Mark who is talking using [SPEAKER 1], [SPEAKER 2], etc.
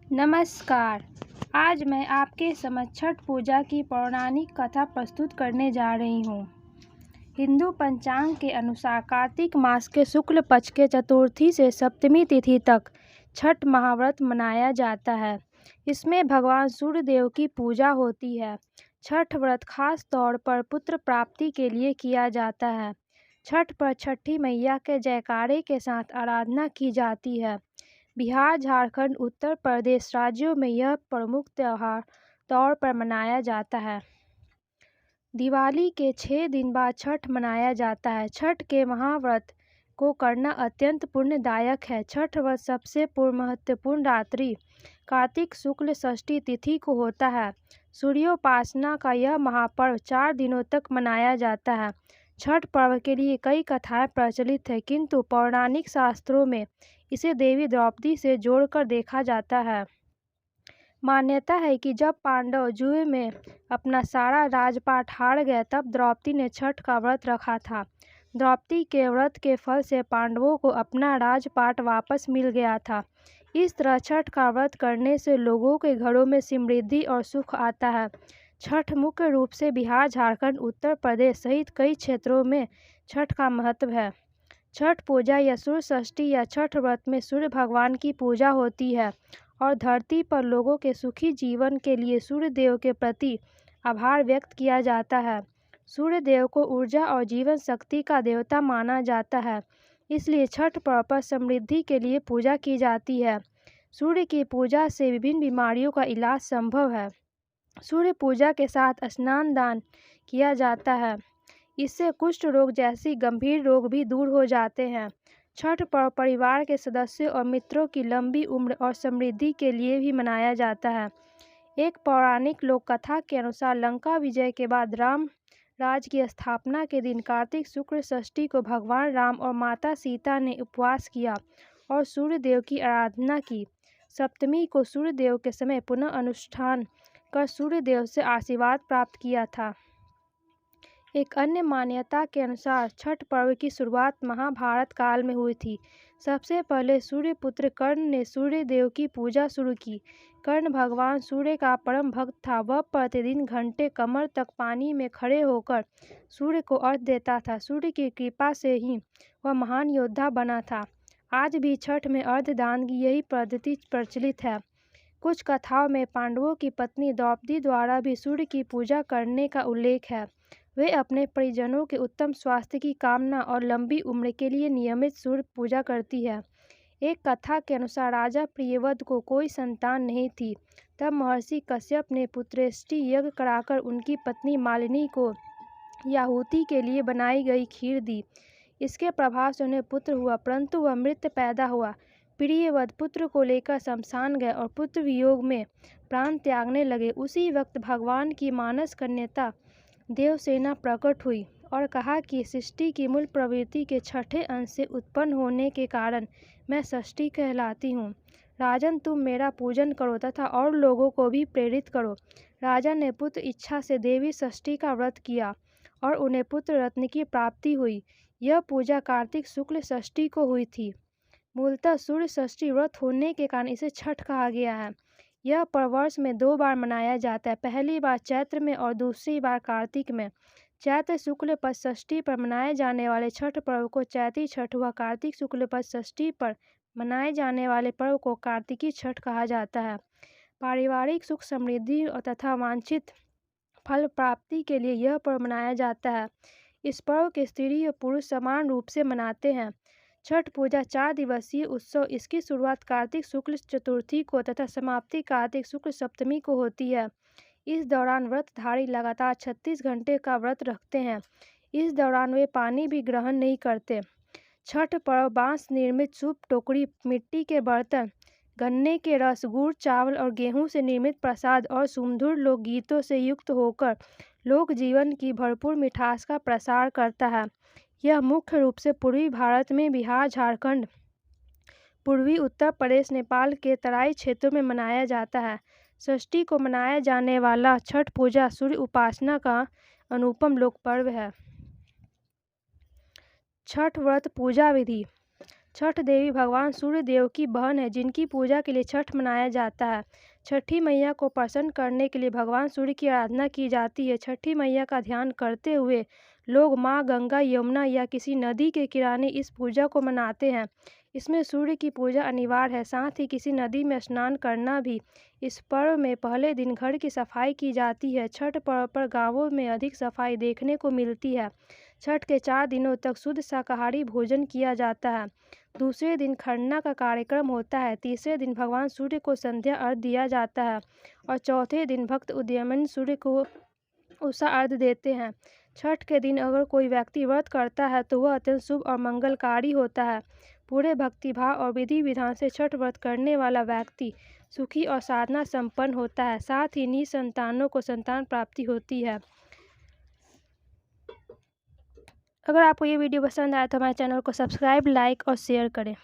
[SPEAKER 1] नमस्कार। आज मैं आपके समक्ष छठ पूजा की पौराणिक कथा प्रस्तुत करने जा रही हूँ। हिंदू पंचांग के अनुसार कार्तिक मास के शुक्ल पक्ष के चतुर्थी से सप्तमी तिथि तक छठ महाव्रत मनाया जाता है। इसमें भगवान सूर्य देव की पूजा होती है। छठ व्रत खास तौर पर पुत्र प्राप्ति के लिए किया जाता है। छठ पर छठी मैया के जयकारे के साथ आराधना की जाती है। बिहार, झारखंड, उत्तर प्रदेश राज्यों में यह प्रमुख त्योहार तौर पर मनाया जाता है। दिवाली के 6 दिन बाद छठ मनाया जाता है। छठ के महाव्रत को करना अत्यंत पुण्यदायक है। छठ व्रत सबसे महत्वपूर्ण रात्रि कार्तिक शुक्ल षष्ठी तिथि को होता है। सूर्योपासना का यह महापर्व 4 दिनों तक मनाया जाता है। छठ पर्व के लिए कई कथाएं प्रचलित हैं, किंतु पौराणिक शास्त्रों में इसे देवी द्रौपदी से जोड़कर देखा जाता है। मान्यता है कि जब पांडव जुए में अपना सारा राजपाट हार गए, तब द्रौपदी ने छठ का व्रत रखा था। द्रौपदी के व्रत के फल से पांडवों को अपना राजपाट वापस मिल गया था। इस तरह छठ का व्रत करने से लोगों के घरों में समृद्धि और सुख आता है। छठ मुख्य रूप से बिहार, झारखंड, उत्तर प्रदेश सहित कई क्षेत्रों में छठ का महत्व है। छठ पूजा या सूर्य षष्ठी या छठ व्रत में सूर्य भगवान की पूजा होती है और धरती पर लोगों के सुखी जीवन के लिए सूर्य देव के प्रति आभार व्यक्त किया जाता है। सूर्य देव को ऊर्जा और जीवन शक्ति का देवता माना जाता है, इसलिए छठ पर्व पर समृद्धि के लिए पूजा की जाती है। सूर्य की पूजा से विभिन्न बीमारियों का इलाज संभव है। सूर्य पूजा के साथ स्नान दान किया जाता है। इससे कुष्ठ रोग जैसी गंभीर रोग भी दूर हो जाते हैं। छठ पर्व परिवार के सदस्यों और मित्रों की लंबी उम्र और समृद्धि के लिए भी मनाया जाता है। एक पौराणिक लोक कथा के अनुसार लंका विजय के बाद राम राज्य की स्थापना के दिन कार्तिक शुक्ल षष्ठी को भगवान राम और माता सीता ने उपवास किया और सूर्य देव की आराधना की। सप्तमी को सूर्य देव के समय पुनः अनुष्ठान कर सूर्य देव से आशीर्वाद प्राप्त किया था। एक अन्य मान्यता के अनुसार छठ पर्व की शुरुआत महाभारत काल में हुई थी। सबसे पहले सूर्यपुत्र कर्ण ने सूर्य देव की पूजा शुरू की। कर्ण भगवान सूर्य का परम भक्त था। वह प्रतिदिन घंटे कमर तक पानी में खड़े होकर सूर्य को अर्घ्य देता था। सूर्य की कृपा से ही वह महान योद्धा बना था। आज भी छठ में अर्घ्य दान की यही पद्धति प्रचलित है। कुछ कथाओं में पांडवों की पत्नी द्रौपदी द्वारा भी सूर्य की पूजा करने का उल्लेख है। वे अपने परिजनों के उत्तम स्वास्थ्य की कामना और लंबी उम्र के लिए नियमित सूर्य पूजा करती है। एक कथा के अनुसार राजा प्रियव्रत को कोई संतान नहीं थी। तब महर्षि कश्यप ने पुत्रेष्टि यज्ञ कराकर उनकी पत्नी मालिनी को याहुति के लिए बनाई गई खीर दी। इसके प्रभाव से उन्हें पुत्र हुआ, परंतु वह मृत पैदा हुआ। प्रियव्रत पुत्र को लेकर शमशान गए और पुत्र वियोग में प्राण त्यागने लगे। उसी वक्त भगवान की मानस कन्यका देवसेना प्रकट हुई और कहा कि सृष्टि की मूल प्रवृत्ति के छठे अंश से उत्पन्न होने के कारण मैं षष्ठी कहलाती हूँ। राजन, तुम मेरा पूजन करो तथा और लोगों को भी प्रेरित करो। राजा ने पुत्र इच्छा से देवी षष्ठी का व्रत किया और उन्हें पुत्र रत्न की प्राप्ति हुई। यह पूजा कार्तिक शुक्ल षष्ठी को हुई थी। मूलतः सूर्य षष्ठी व्रत होने के कारण इसे छठ कहा गया है। यह पर्व वर्ष में 2 बार मनाया जाता है, पहली बार चैत्र में और दूसरी बार कार्तिक में। चैत्र शुक्ल पक्ष षष्ठी पर मनाए जाने वाले छठ पर्व को चैती छठ व कार्तिक शुक्ल पक्ष षष्ठी पर मनाए जाने वाले पर्व को कार्तिकी छठ कहा जाता है। पारिवारिक सुख समृद्धि और तथा वांछित फल प्राप्ति के लिए यह पर्व मनाया जाता है। इस पर्व के स्त्री और पुरुष समान रूप से मनाते हैं। छठ पूजा 4 दिवसीय उत्सव। इसकी शुरुआत कार्तिक शुक्ल चतुर्थी को तथा समाप्ति कार्तिक शुक्ल सप्तमी को होती है। इस दौरान व्रतधारी लगातार 36 घंटे का व्रत रखते हैं। इस दौरान वे पानी भी ग्रहण नहीं करते। छठ पर्व बांस निर्मित सूप टोकरी, मिट्टी के बर्तन, गन्ने के रस, गुड़, चावल और गेहूं से निर्मित प्रसाद और सुमधुर लोकगीतों से युक्त होकर लोक जीवन की भरपूर मिठास का प्रसार करता है। यह मुख्य रूप से पूर्वी भारत में बिहार, झारखंड, पूर्वी उत्तर प्रदेश, नेपाल के तराई क्षेत्रों में मनाया जाता है। षष्ठी को मनाया जाने वाला छठ पूजा सूर्य उपासना का अनुपम लोक पर्व है। छठ व्रत पूजा विधि। छठ देवी भगवान सूर्य देव की बहन है, जिनकी पूजा के लिए छठ मनाया जाता है। छठी मैया को प्रसन्न करने के लिए भगवान सूर्य की आराधना की जाती है। छठी मैया का ध्यान करते हुए लोग माँ गंगा, यमुना या किसी नदी के किनारे इस पूजा को मनाते हैं। इसमें सूर्य की पूजा अनिवार्य है, साथ ही किसी नदी में स्नान करना भी। इस पर्व में पहले दिन घर की सफाई की जाती है। छठ पर्व पर गाँवों में अधिक सफाई देखने को मिलती है। छठ के 4 दिनों तक शुद्ध शाकाहारी भोजन किया जाता है। दूसरे दिन खरना का कार्यक्रम होता है। तीसरे दिन भगवान सूर्य को संध्या अर्घ्य दिया जाता है और चौथे दिन भक्त उदीयमान सूर्य को उषा अर्घ्य देते हैं। छठ के दिन अगर कोई व्यक्ति व्रत करता है तो वह अत्यंत शुभ और मंगलकारी होता है। पूरे भक्तिभाव और विधि विधान से छठ व्रत करने वाला व्यक्ति सुखी और साधना संपन्न होता है। साथ ही निसंतानों को संतान प्राप्ति होती है। अगर आपको ये वीडियो पसंद आया तो हमारे चैनल को सब्सक्राइब, लाइक और शेयर करें।